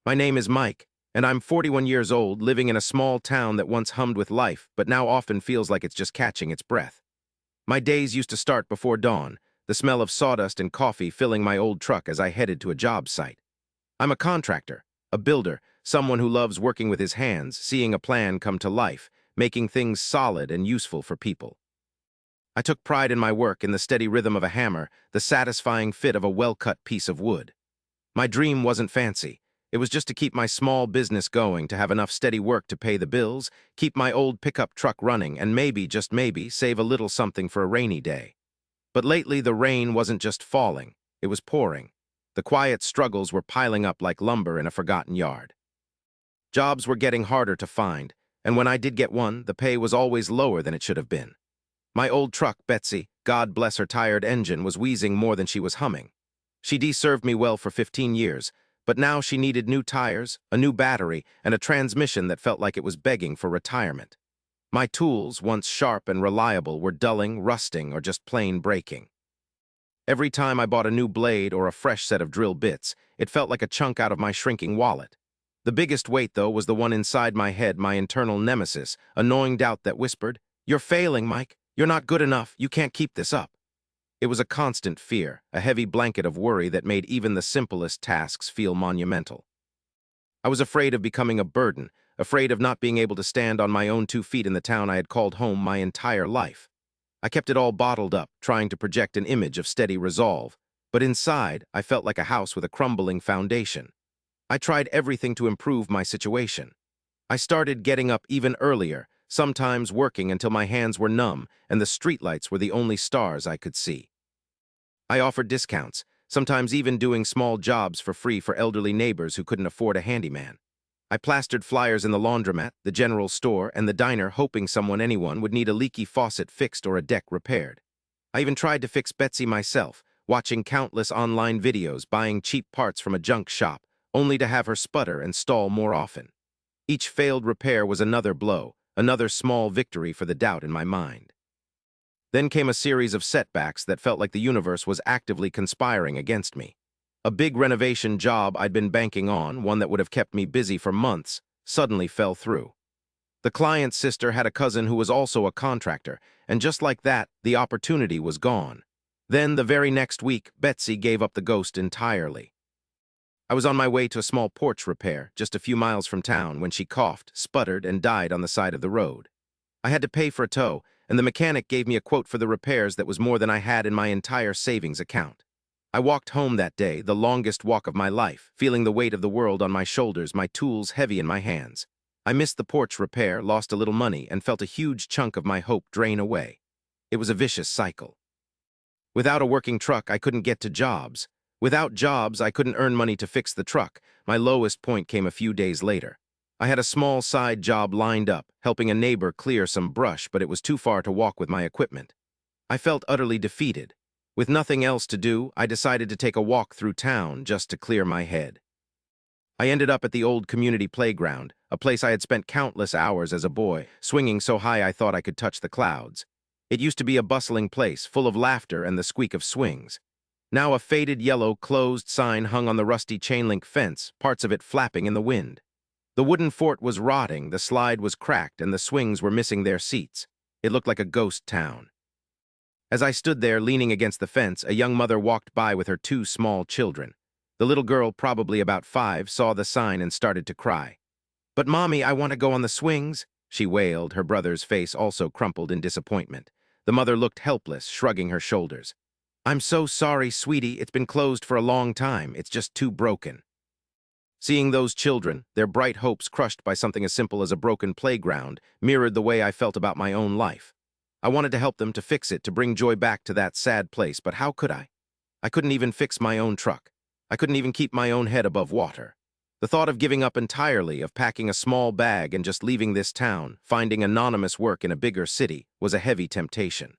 My name is Mike, and I'm 41 years old, living in a small town that once hummed with life, but now often feels like it's just catching its breath. My days used to start before dawn, the smell of sawdust and coffee filling my old truck as I headed to a job site. I'm a contractor, a builder, someone who loves working with his hands, seeing a plan come to life, making things solid and useful for people. I took pride in my work, in the steady rhythm of a hammer, the satisfying fit of a well-cut piece of wood. My dream wasn't fancy. It was just to keep my small business going, to have enough steady work to pay the bills, keep my old pickup truck running, and maybe, just maybe, save a little something for a rainy day. But lately, the rain wasn't just falling, it was pouring. The quiet struggles were piling up like lumber in a forgotten yard. Jobs were getting harder to find, and when I did get one, the pay was always lower than it should have been. My old truck, Betsy, God bless her tired engine, was wheezing more than she was humming. She served me well for 15 years, but now she needed new tires, a new battery, and a transmission that felt like it was begging for retirement. My tools, once sharp and reliable, were dulling, rusting, or just plain breaking. Every time I bought a new blade or a fresh set of drill bits, it felt like a chunk out of my shrinking wallet. The biggest weight, though, was the one inside my head, my internal nemesis, a gnawing doubt that whispered, "You're failing, Mike. You're not good enough. You can't keep this up." It was a constant fear, a heavy blanket of worry that made even the simplest tasks feel monumental. I was afraid of becoming a burden, afraid of not being able to stand on my own 2 feet in the town I had called home my entire life. I kept it all bottled up, trying to project an image of steady resolve, but inside, I felt like a house with a crumbling foundation. I tried everything to improve my situation. I started getting up even earlier, sometimes working until my hands were numb and the streetlights were the only stars I could see. I offered discounts, sometimes even doing small jobs for free for elderly neighbors who couldn't afford a handyman. I plastered flyers in the laundromat, the general store, and the diner, hoping anyone would need a leaky faucet fixed or a deck repaired. I even tried to fix Betsy myself, watching countless online videos, buying cheap parts from a junk shop, only to have her sputter and stall more often. Each failed repair was another blow, another small victory for the doubt in my mind. Then came a series of setbacks that felt like the universe was actively conspiring against me. A big renovation job I'd been banking on, one that would have kept me busy for months, suddenly fell through. The client's sister had a cousin who was also a contractor, and just like that, the opportunity was gone. Then, the very next week, Betsy gave up the ghost entirely. I was on my way to a small porch repair, just a few miles from town, when she coughed, sputtered, and died on the side of the road. I had to pay for a tow, and the mechanic gave me a quote for the repairs that was more than I had in my entire savings account. I walked home that day, the longest walk of my life, feeling the weight of the world on my shoulders, my tools heavy in my hands. I missed the porch repair, lost a little money, and felt a huge chunk of my hope drain away. It was a vicious cycle. Without a working truck, I couldn't get to jobs. Without jobs, I couldn't earn money to fix the truck. My lowest point came a few days later. I had a small side job lined up, helping a neighbor clear some brush, but it was too far to walk with my equipment. I felt utterly defeated. With nothing else to do, I decided to take a walk through town just to clear my head. I ended up at the old community playground, a place I had spent countless hours as a boy, swinging so high I thought I could touch the clouds. It used to be a bustling place, full of laughter and the squeak of swings. Now a faded yellow closed sign hung on the rusty chain-link fence, parts of it flapping in the wind. The wooden fort was rotting, the slide was cracked, and the swings were missing their seats. It looked like a ghost town. As I stood there, leaning against the fence, a young mother walked by with her 2 small children. The little girl, probably about 5, saw the sign and started to cry. "But Mommy, I want to go on the swings," she wailed, her brother's face also crumpled in disappointment. The mother looked helpless, shrugging her shoulders. "I'm so sorry, sweetie, it's been closed for a long time. It's just too broken." Seeing those children, their bright hopes crushed by something as simple as a broken playground, mirrored the way I felt about my own life. I wanted to help them, to fix it, to bring joy back to that sad place, but how could I? I couldn't even fix my own truck. I couldn't even keep my own head above water. The thought of giving up entirely, of packing a small bag and just leaving this town, finding anonymous work in a bigger city, was a heavy temptation.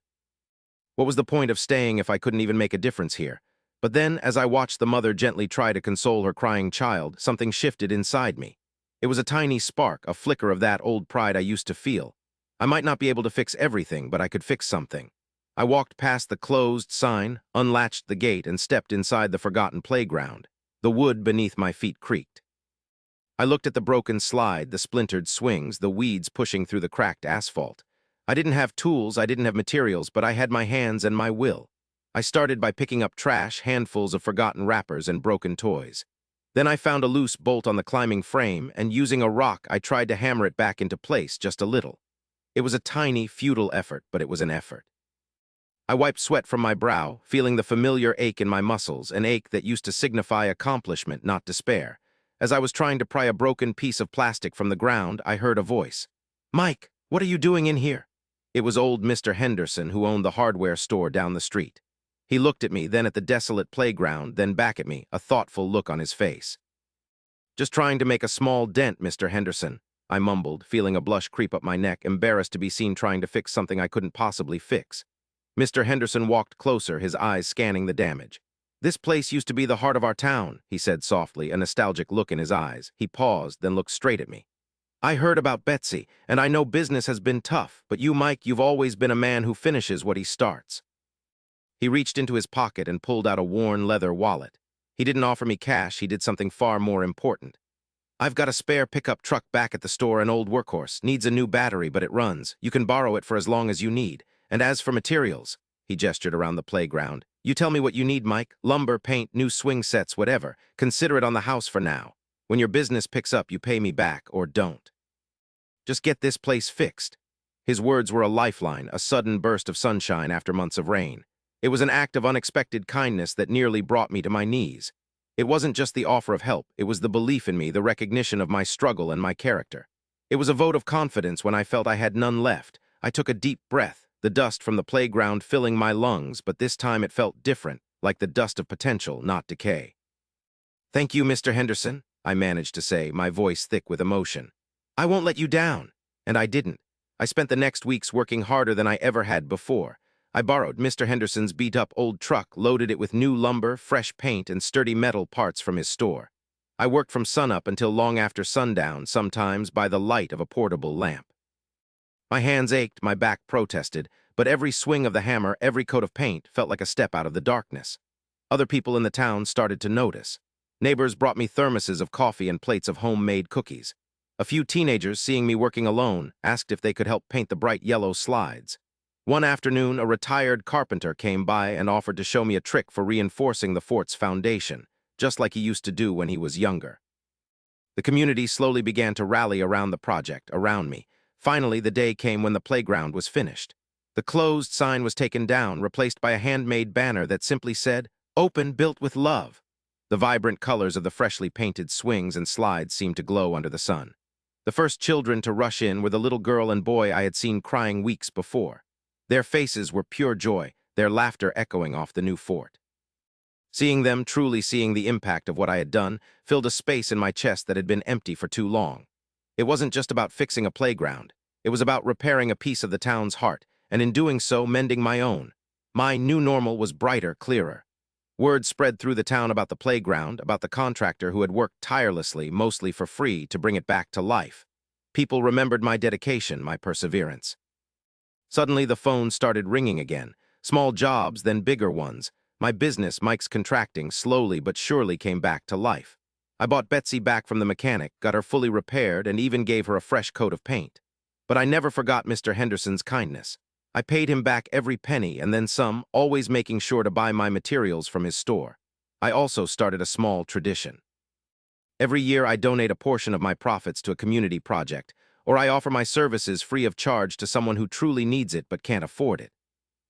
What was the point of staying if I couldn't even make a difference here? But then, as I watched the mother gently try to console her crying child, something shifted inside me. It was a tiny spark, a flicker of that old pride I used to feel. I might not be able to fix everything, but I could fix something. I walked past the closed sign, unlatched the gate, and stepped inside the forgotten playground. The wood beneath my feet creaked. I looked at the broken slide, the splintered swings, the weeds pushing through the cracked asphalt. I didn't have tools, I didn't have materials, but I had my hands and my will. I started by picking up trash, handfuls of forgotten wrappers and broken toys. Then I found a loose bolt on the climbing frame, and using a rock, I tried to hammer it back into place just a little. It was a tiny, futile effort, but it was an effort. I wiped sweat from my brow, feeling the familiar ache in my muscles, an ache that used to signify accomplishment, not despair. As I was trying to pry a broken piece of plastic from the ground, I heard a voice. "Mike, what are you doing in here?" It was old Mr. Henderson, who owned the hardware store down the street. He looked at me, then at the desolate playground, then back at me, a thoughtful look on his face. "Just trying to make a small dent, Mr. Henderson," I mumbled, feeling a blush creep up my neck, embarrassed to be seen trying to fix something I couldn't possibly fix. Mr. Henderson walked closer, his eyes scanning the damage. "This place used to be the heart of our town," he said softly, a nostalgic look in his eyes. He paused, then looked straight at me. "I heard about Betsy, and I know business has been tough, but you, Mike, you've always been a man who finishes what he starts." He reached into his pocket and pulled out a worn leather wallet. He didn't offer me cash, he did something far more important. "I've got a spare pickup truck back at the store, an old workhorse. Needs a new battery, but it runs. You can borrow it for as long as you need. And as for materials," he gestured around the playground, "you tell me what you need, Mike. Lumber, paint, new swing sets, whatever. Consider it on the house for now. When your business picks up, you pay me back, or don't. Just get this place fixed." His words were a lifeline, a sudden burst of sunshine after months of rain. It was an act of unexpected kindness that nearly brought me to my knees. It wasn't just the offer of help, it was the belief in me, the recognition of my struggle and my character. It was a vote of confidence when I felt I had none left. I took a deep breath, the dust from the playground filling my lungs, but this time it felt different, like the dust of potential, not decay. "Thank you, Mr. Henderson," I managed to say, my voice thick with emotion. "I won't let you down." And I didn't. I spent the next weeks working harder than I ever had before. I borrowed Mr. Henderson's beat-up old truck, loaded it with new lumber, fresh paint, and sturdy metal parts from his store. I worked from sunup until long after sundown, sometimes by the light of a portable lamp. My hands ached, my back protested, but every swing of the hammer, every coat of paint, felt like a step out of the darkness. Other people in the town started to notice. Neighbors brought me thermoses of coffee and plates of homemade cookies. A few teenagers, seeing me working alone, asked if they could help paint the bright yellow slides. One afternoon, a retired carpenter came by and offered to show me a trick for reinforcing the fort's foundation, just like he used to do when he was younger. The community slowly began to rally around the project, around me. Finally, the day came when the playground was finished. The closed sign was taken down, replaced by a handmade banner that simply said, "Open, built with love." The vibrant colors of the freshly painted swings and slides seemed to glow under the sun. The first children to rush in were the little girl and boy I had seen crying weeks before. Their faces were pure joy, their laughter echoing off the new fort. Seeing them, truly seeing the impact of what I had done, filled a space in my chest that had been empty for too long. It wasn't just about fixing a playground. It was about repairing a piece of the town's heart, and in doing so, mending my own. My new normal was brighter, clearer. Word spread through the town about the playground, about the contractor who had worked tirelessly, mostly for free, to bring it back to life. People remembered my dedication, my perseverance. Suddenly, the phone started ringing again. Small jobs, then bigger ones. My business, Mike's Contracting, slowly but surely came back to life. I bought Betsy back from the mechanic, got her fully repaired, and even gave her a fresh coat of paint. But I never forgot Mr. Henderson's kindness. I paid him back every penny and then some, always making sure to buy my materials from his store. I also started a small tradition. Every year, I donate a portion of my profits to a community project, or I offer my services free of charge to someone who truly needs it but can't afford it.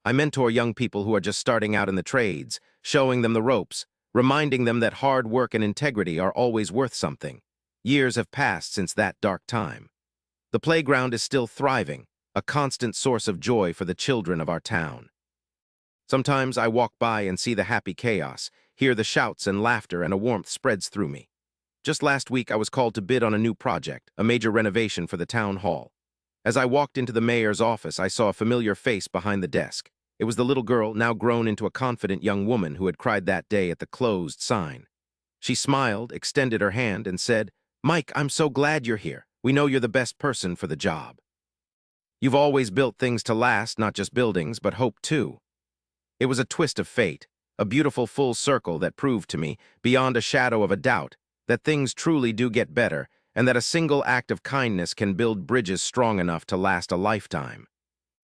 I mentor young people who are just starting out in the trades, showing them the ropes, reminding them that hard work and integrity are always worth something. Years have passed since that dark time. The playground is still thriving, a constant source of joy for the children of our town. Sometimes I walk by and see the happy chaos, hear the shouts and laughter, and a warmth spreads through me. Just last week, I was called to bid on a new project, a major renovation for the town hall. As I walked into the mayor's office, I saw a familiar face behind the desk. It was the little girl, now grown into a confident young woman, who had cried that day at the closed sign. She smiled, extended her hand, and said, "Mike, I'm so glad you're here. We know you're the best person for the job. You've always built things to last, not just buildings, but hope too." It was a twist of fate, a beautiful full circle that proved to me, beyond a shadow of a doubt, that things truly do get better, and that a single act of kindness can build bridges strong enough to last a lifetime.